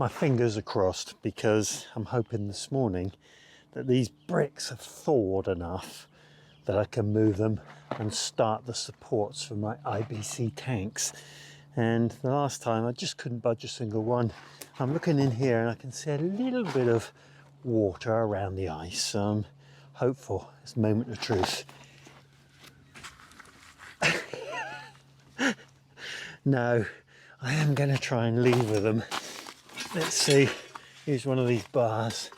my fingers are crossed, because I'm hoping this morning that these bricks have thawed enough that I can move them and start the supports for my IBC tanks. And the last time I just couldn't budge a single one. I'm looking in here and I can see a little bit of water around the ice, so I'm hopeful. It's a moment of truth. No, I am going to try and lever them. Let's see. Here's one of these bars.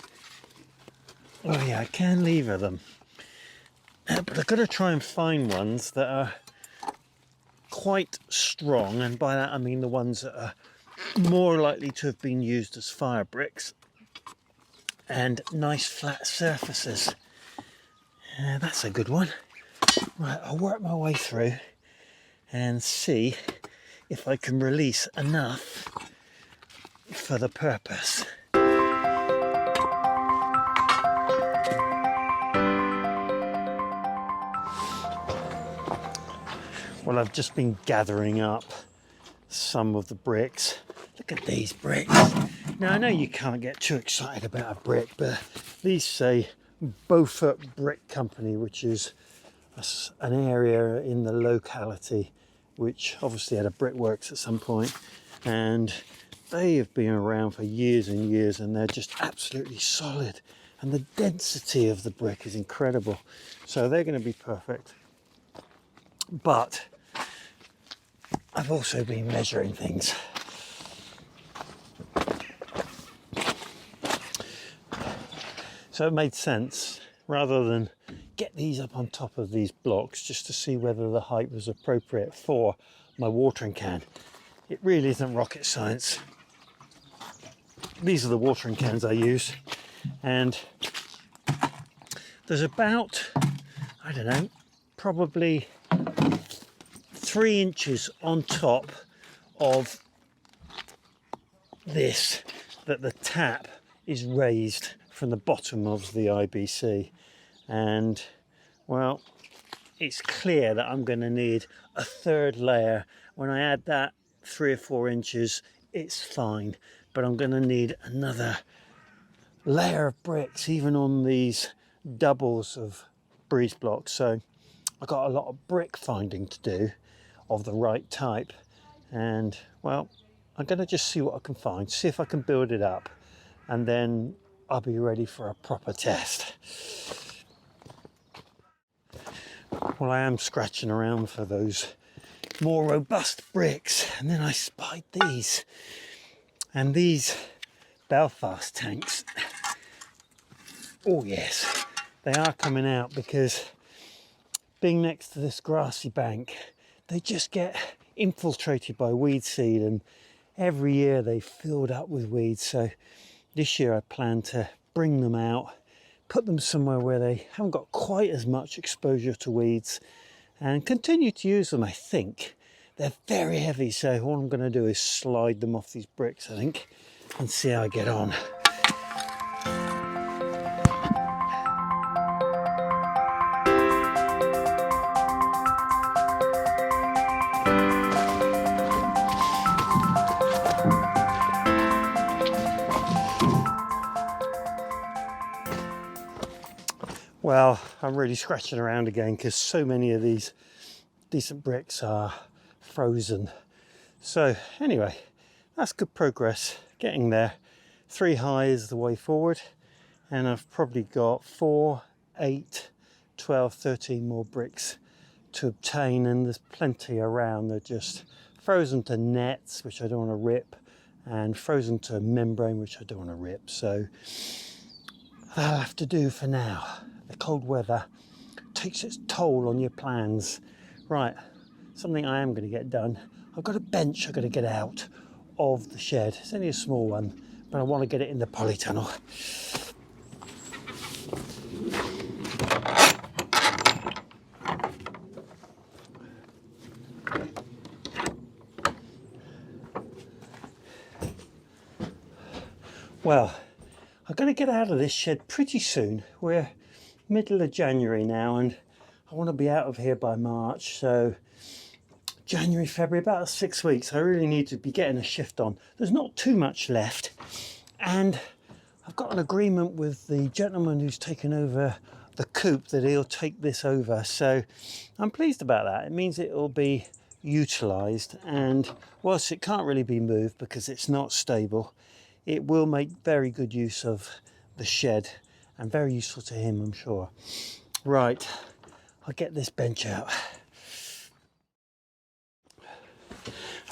Oh yeah, I can lever them. But I've got to try and find ones that are quite strong, and by that I mean the ones that are more likely to have been used as fire bricks, and nice flat surfaces. That's a good one. Right, I'll work my way through and see if I can release enough for the purpose. Well, I've just been gathering up some of the bricks. Look at these bricks. Now, I know you can't get too excited about a brick, but these say Beaufort Brick Company, which is an area in the locality which obviously had a brickworks at some point, and they have been around for years and years, and they're just absolutely solid, and the density of the brick is incredible. So they're going to be perfect. But I've also been measuring things. So it made sense, rather than get these up on top of these blocks, just to see whether the height was appropriate for my watering can. It really isn't rocket science. These are the watering cans I use, and there's about, I don't know, probably 3 inches on top of this, that the tap is raised from the bottom of the IBC. And well, it's clear that I'm going to need a third layer. When I add that 3 or 4 inches, it's fine, but I'm going to need another layer of bricks even on these doubles of breeze blocks. So I've got a lot of brick finding to do of the right type, and well, I'm going to just see what I can find, see if I can build it up, and then I'll be ready for a proper test. Well, I am scratching around for those more robust bricks, and then I spied these, and these Belfast tanks, oh yes, they are coming out, because being next to this grassy bank, they just get infiltrated by weed seed, and every year they filled up with weeds. So this year I plan to bring them out, put them somewhere where they haven't got quite as much exposure to weeds, and continue to use them. I think they're very heavy, so all I'm going to do is slide them off these bricks, I think, and see how I get on. Well, I'm really scratching around again, because so many of these decent bricks are frozen. So anyway, that's good progress, getting there. 3 high is the way forward, and I've probably got 4, 8, 12, 13 more bricks to obtain, and there's plenty around. They're just frozen to nets, which I don't want to rip, and frozen to membrane, which I don't want to rip. So that'll have to do for now. The cold weather takes its toll on your plans. Right, something I am going to get done. I've got a bench I've got to get out of the shed. It's only a small one, but I want to get it in the polytunnel. Well, I'm going to get out of this shed pretty soon. We're middle of January now, and I want to be out of here by March. So January, February, about 6 weeks. I really need to be getting a shift on. There's not too much left, and I've got an agreement with the gentleman who's taken over the coop that he'll take this over, so I'm pleased about that. It means it will be utilised, and whilst it can't really be moved because it's not stable, it will make very good use of the shed and very useful to him, I'm sure. Right, I'll get this bench out.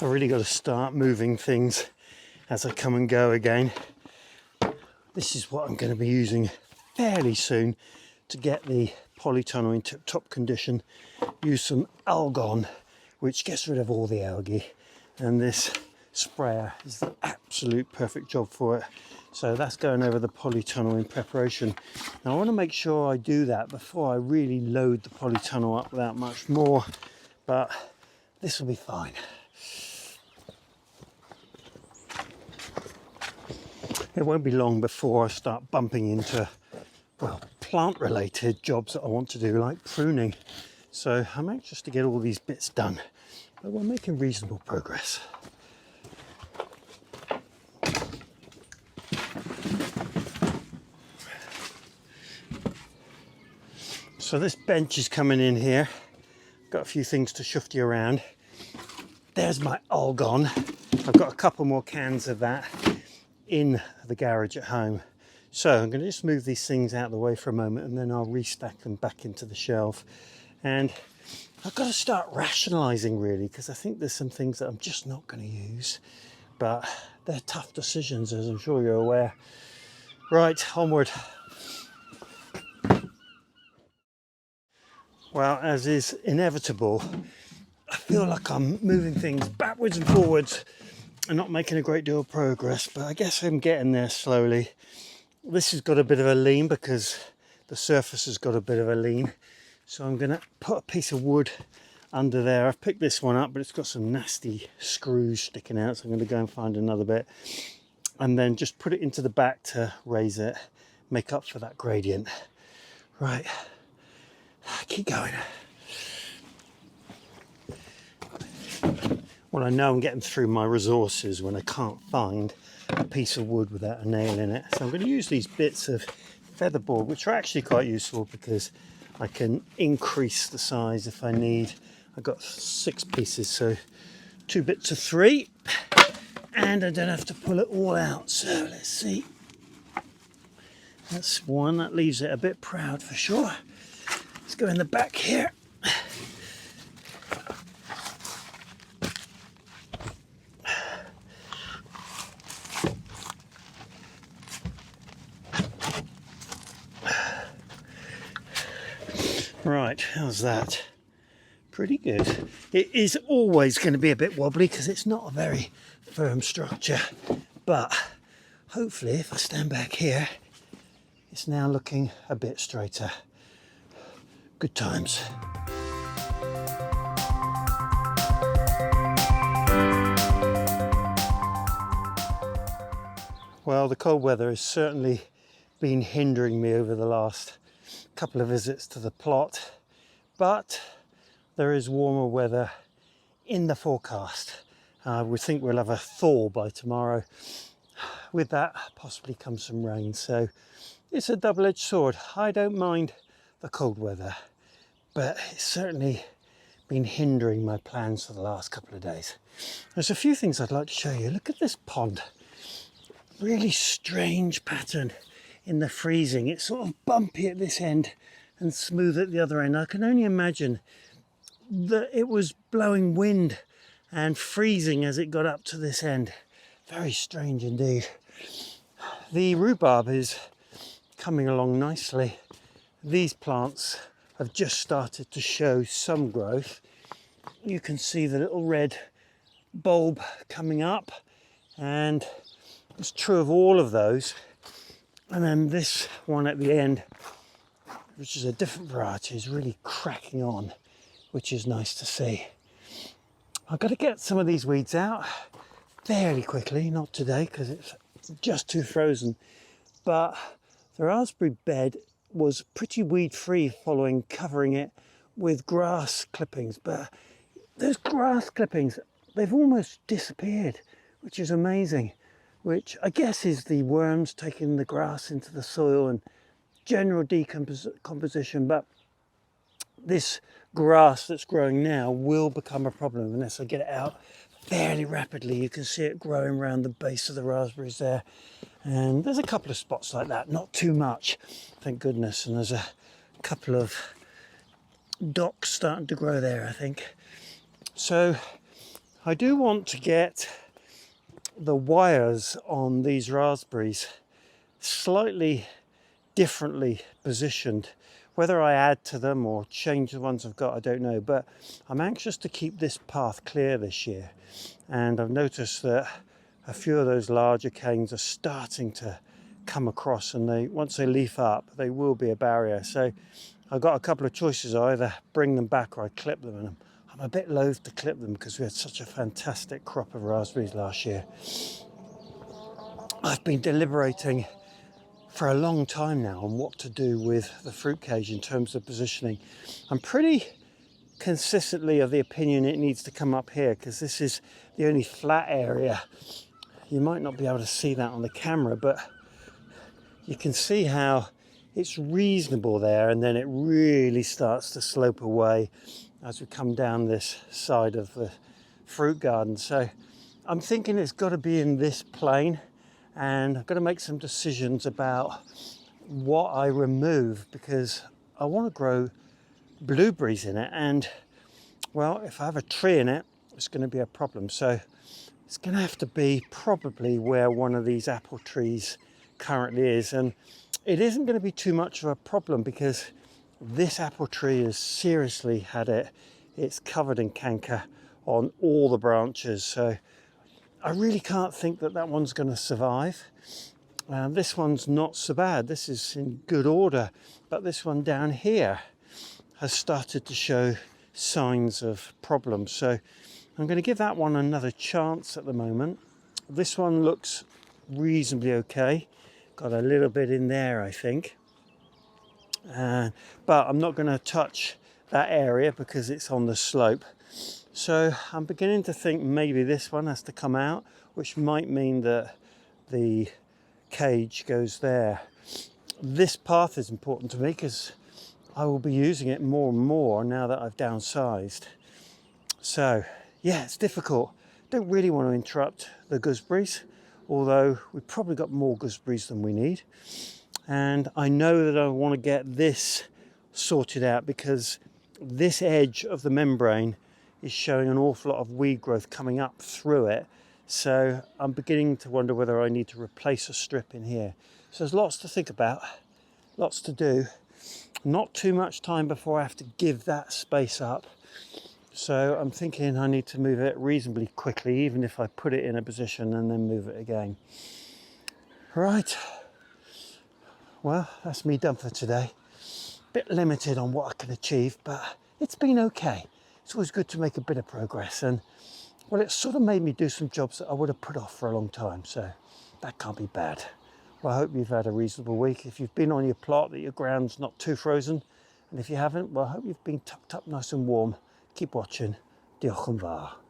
I've really got to start moving things as I come and go again. This is what I'm going to be using fairly soon to get the polytunnel in tip-top condition. Use some Algon, which gets rid of all the algae, and this sprayer is the absolute perfect job for it. So that's going over the polytunnel in preparation. Now I want to make sure I do that before I really load the polytunnel up without much more, but this will be fine. It won't be long before I start bumping into, well, plant-related jobs that I want to do, like pruning. So I'm anxious to get all these bits done, but we're making reasonable progress. So this bench is coming in here. Got a few things to shufty around. There's my Algon. I've got a couple more cans of that in the garage at home. So I'm going to just move these things out of the way for a moment, and then I'll restack them back into the shelf. And I've got to start rationalising really, because I think there's some things that I'm just not going to use, but they're tough decisions, as I'm sure you're aware. Right, onward. Well, as is inevitable, I feel like I'm moving things backwards and forwards and not making a great deal of progress, but I guess I'm getting there slowly. This has got a bit of a lean because the surface has got a bit of a lean, so I'm going to put a piece of wood under there. I've picked this one up, but it's got some nasty screws sticking out, so I'm going to go and find another bit and then just put it into the back to raise it, make up for that gradient. Right, keep going. Well, I know I'm getting through my resources when I can't find a piece of wood without a nail in it. So I'm going to use these bits of featherboard, which are actually quite useful because I can increase the size if I need. I've got 6 pieces, so 2 bits of 3, and I don't have to pull it all out. So let's see. That's one. That leaves it a bit proud for sure. Let's go in the back here. Right, how's that? Pretty good. It is always going to be a bit wobbly because it's not a very firm structure, but hopefully if I stand back here, it's now looking a bit straighter. Good times. Well, the cold weather has certainly been hindering me over the last couple of visits to the plot, but there is warmer weather in the forecast. We think we'll have a thaw by tomorrow. With that possibly comes some rain, so it's a double-edged sword. I don't mind the cold weather, but it's certainly been hindering my plans for the last couple of days. There's a few things I'd like to show you. Look at this pond. Really strange pattern in the freezing. It's sort of bumpy at this end and smooth at the other end. I can only imagine that it was blowing wind and freezing as it got up to this end. Very strange indeed. The rhubarb is coming along nicely. These plants have just started to show some growth. You can see the little red bulb coming up, and it's true of all of those. And then this one at the end, which is a different variety, is really cracking on, which is nice to see. I've got to get some of these weeds out fairly quickly, not today because it's just too frozen, but the raspberry bed was pretty weed free following covering it with grass clippings, but those grass clippings, they've almost disappeared, which is amazing, which I guess is the worms taking the grass into the soil and general decomposition. But this grass that's growing now will become a problem unless I get it out fairly rapidly. You can see it growing around the base of the raspberries there, and there's a couple of spots like that, not too much, thank goodness, and there's a couple of docks starting to grow there, I think. So I do want to get the wires on these raspberries slightly differently positioned. Whether I add to them or change the ones I've got, I don't know, but I'm anxious to keep this path clear this year. And I've noticed that a few of those larger canes are starting to come across, and once they leaf up, they will be a barrier. So I've got a couple of choices. I either bring them back or I clip them, and I'm a bit loath to clip them because we had such a fantastic crop of raspberries last year. I've been deliberating for a long time now on what to do with the fruit cage in terms of positioning. I'm pretty consistently of the opinion it needs to come up here because this is the only flat area. You might not be able to see that on the camera, but you can see how it's reasonable there, and then it really starts to slope away as we come down this side of the fruit garden. So I'm thinking it's got to be in this plane, and I've got to make some decisions about what I remove because I want to grow blueberries in it, and well, if I have a tree in it, it's going to be a problem. So it's going to have to be probably where one of these apple trees currently is, and it isn't going to be too much of a problem because this apple tree has seriously had it. It's covered in canker on all the branches, so I really can't think that that one's going to survive. This one's not so bad. This is in good order, but this one down here has started to show signs of problems. So I'm going to give that one another chance at the moment. This one looks reasonably okay. Got a little bit in there, I think. But I'm not going to touch that area because it's on the slope. So I'm beginning to think maybe this one has to come out, which might mean that the cage goes there. This path is important to me because I will be using it more and more now that I've downsized. So yeah, it's difficult. Don't really want to interrupt the gooseberries, although we've probably got more gooseberries than we need. And I know that I want to get this sorted out because this edge of the membrane is showing an awful lot of weed growth coming up through it. So I'm beginning to wonder whether I need to replace a strip in here. So there's lots to think about, lots to do. Not too much time before I have to give that space up. So I'm thinking I need to move it reasonably quickly, even if I put it in a position and then move it again. Right. Well, that's me done for today. Bit limited on what I can achieve, but it's been okay. It's always good to make a bit of progress, and well, it sort of made me do some jobs that I would have put off for a long time, so that can't be bad. Well, I hope you've had a reasonable week. If you've been on your plot, that your ground's not too frozen, and if you haven't, well, I hope you've been tucked up nice and warm. Keep watching. Diolch yn fawr.